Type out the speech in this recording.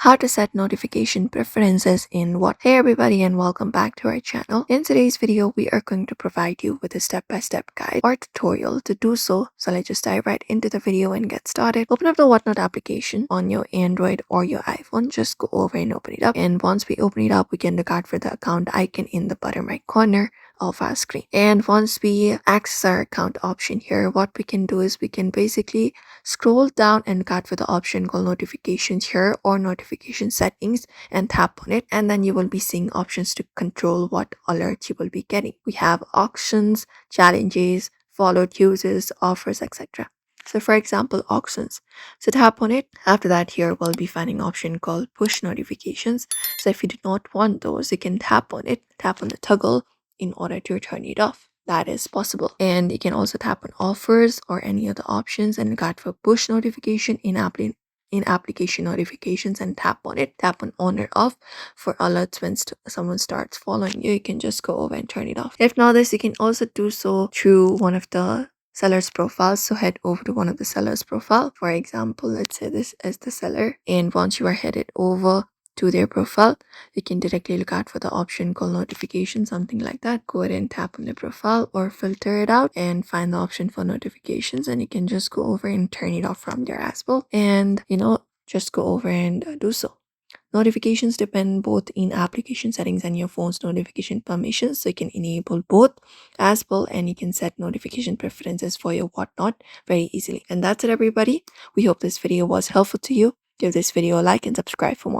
how to set notification preferences in What. Hey everybody and welcome back to our channel. In today's video, we are going to provide you with a step-by-step guide or tutorial to do so. So let's just dive right into the video and get started. Open up the Whatnot application on your Android or your iPhone. Just go over and open it up. And once we open it up, we can look out for the account icon in the bottom right corner of our screen. And once we access our account option here, what we can do is we can basically scroll down and look out for the option called notifications here or notification settings and tap on it, and then you will be seeing options to control what alerts you will be getting. We have auctions, challenges, followed users, offers, etc. So for example, auctions. So tap on it. After that, here we'll be finding an option called push notifications. So if you do not want those, you can tap on it, tap on the toggle in order to turn it off. That is possible. And you can also tap on offers or any other options and look for push notification in application notifications and tap on it. Tap on or off for alerts when someone starts following you. You can just go over and turn it off. If not this, you can also do so through one of the seller's profiles. So head over to one of the seller's profile. For example, let's say this is the seller, and once you are headed over to their profile, you can directly look out for the option called notification, something like that. Go ahead and tap on the profile or filter it out and find the option for notifications, and you can just go over and turn it off from there as well. And just go over and do so. Notifications depend both in application settings and your phone's notification permissions, so you can enable both as well, and you can set notification preferences for your Whatnot very easily. And that's it everybody. We hope this video was helpful to you. Give this video a like and subscribe for more.